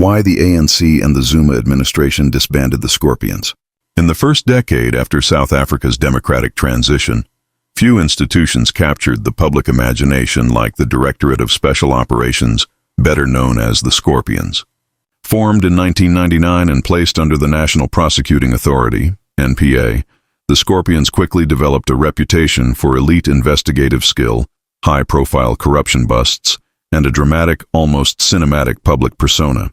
Why the ANC and the Zuma administration disbanded the Scorpions. In the first decade after South Africa's democratic transition, few institutions captured the public imagination like the Directorate of Special Operations, better known as the Scorpions. Formed in 1999 and placed under the National Prosecuting Authority, NPA, the Scorpions quickly developed a reputation for elite investigative skill, high-profile corruption busts, and a dramatic, almost cinematic public persona.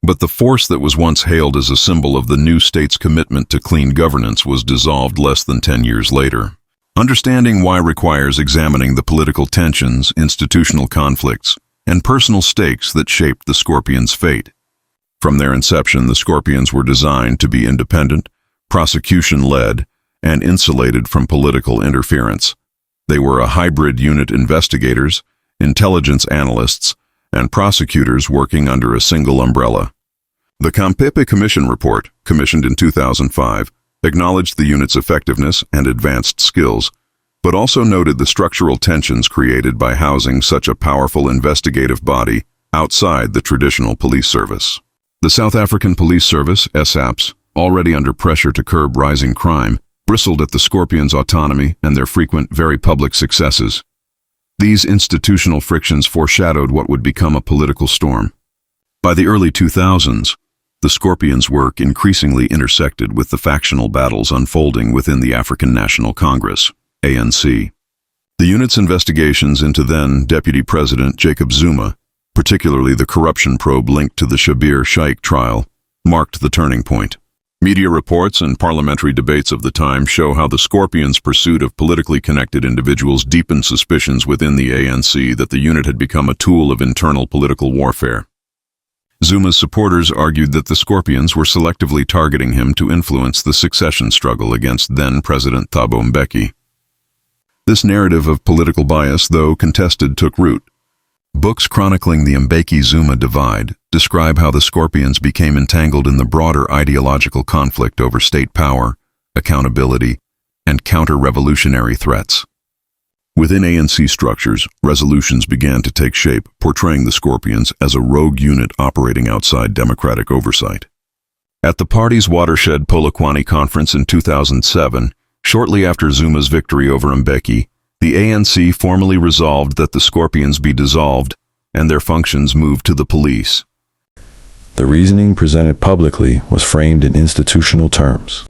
But the force that was once hailed as a symbol of the new state's commitment to clean governance was dissolved less than 10 years later. Understanding why requires examining the political tensions, institutional conflicts, and personal stakes that shaped the Scorpions' fate. From their inception, the Scorpions were designed to be independent, prosecution-led, and insulated from political interference. They were a hybrid unit: investigators, intelligence analysts, and prosecutors working under a single umbrella. The Kampepe Commission report, commissioned in 2005, acknowledged the unit's effectiveness and advanced skills, but also noted the structural tensions created by housing such a powerful investigative body outside the traditional police service. The South African Police Service, SAPS, already under pressure to curb rising crime, bristled at the Scorpions' autonomy and their frequent, very public successes. These institutional frictions foreshadowed what would become a political storm. By the early 2000s, the Scorpions' work increasingly intersected with the factional battles unfolding within the African National Congress, ANC. The unit's investigations into then-Deputy President Jacob Zuma, particularly the corruption probe linked to the Schabir Shaik trial, marked the turning point. Media reports and parliamentary debates of the time show how the Scorpions' pursuit of politically connected individuals deepened suspicions within the ANC that the unit had become a tool of internal political warfare. Zuma's supporters argued that the Scorpions were selectively targeting him to influence the succession struggle against then-President Thabo Mbeki. This narrative of political bias, though contested, took root. Books chronicling the Mbeki-Zuma divide describe how the Scorpions became entangled in the broader ideological conflict over state power, accountability, and counter-revolutionary threats. Within ANC structures, resolutions began to take shape, portraying the Scorpions as a rogue unit operating outside democratic oversight. At the party's Watershed Polokwane conference in 2007, shortly after Zuma's victory over Mbeki, the ANC formally resolved that the Scorpions be dissolved and their functions moved to the police. The reasoning presented publicly was framed in institutional terms.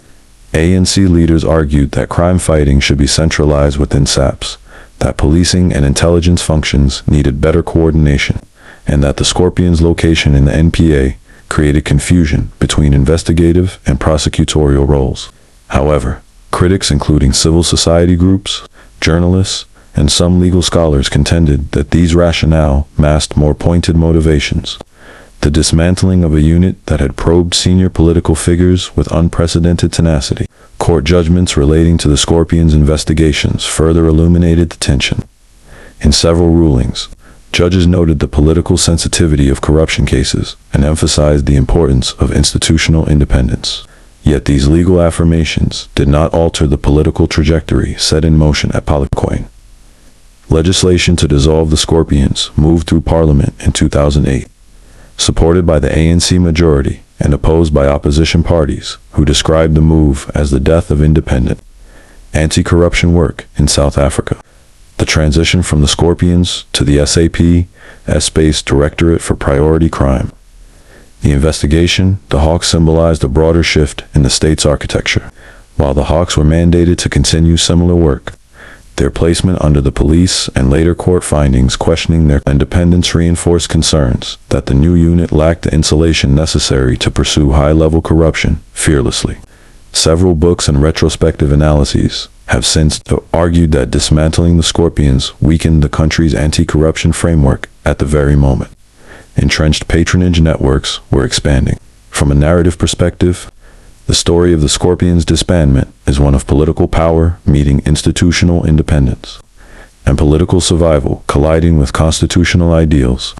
ANC leaders argued that crime fighting should be centralized within SAPS, that policing and intelligence functions needed better coordination, and that the Scorpions' location in the NPA created confusion between investigative and prosecutorial roles. However, critics including civil society groups, journalists, and some legal scholars contended that these rationale masked more pointed motivations. The dismantling of a unit that had probed senior political figures with unprecedented tenacity. Court judgments relating to the Scorpions' investigations further illuminated the tension. In several rulings, judges noted the political sensitivity of corruption cases and emphasized the importance of institutional independence. Yet these legal affirmations did not alter the political trajectory set in motion at Polokwane. Legislation to dissolve the Scorpions moved through Parliament in 2008, supported by the ANC majority and opposed by opposition parties who described the move as the death of independent anti-corruption work in South Africa. The transition from the Scorpions to the SAP-based Directorate for Priority Crime. The investigation, the Hawks symbolized a broader shift in the state's architecture. While the Hawks were mandated to continue similar work, their placement under the police and later court findings questioning their independence reinforced concerns that the new unit lacked the insulation necessary to pursue high-level corruption fearlessly. Several books and retrospective analyses have since argued that dismantling the Scorpions weakened the country's anti-corruption framework at the very moment. Entrenched patronage networks were expanding. From a narrative perspective, the story of the Scorpions' disbandment is one of political power meeting institutional independence, and political survival colliding with constitutional ideals.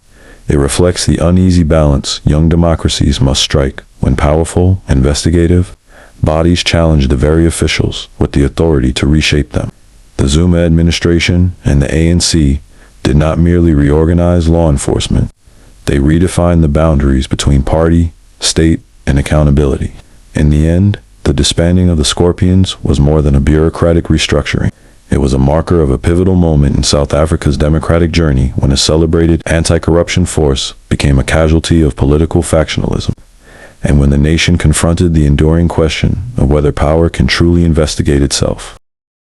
It reflects the uneasy balance young democracies must strike when powerful, investigative bodies challenge the very officials with the authority to reshape them. The Zuma administration and the ANC did not merely reorganize law enforcement, They redefined the boundaries between party, state, and accountability. In the end, the disbanding of the Scorpions was more than a bureaucratic restructuring. It was a marker of a pivotal moment in South Africa's democratic journey when a celebrated anti-corruption force became a casualty of political factionalism, and when the nation confronted the enduring question of whether power can truly investigate itself.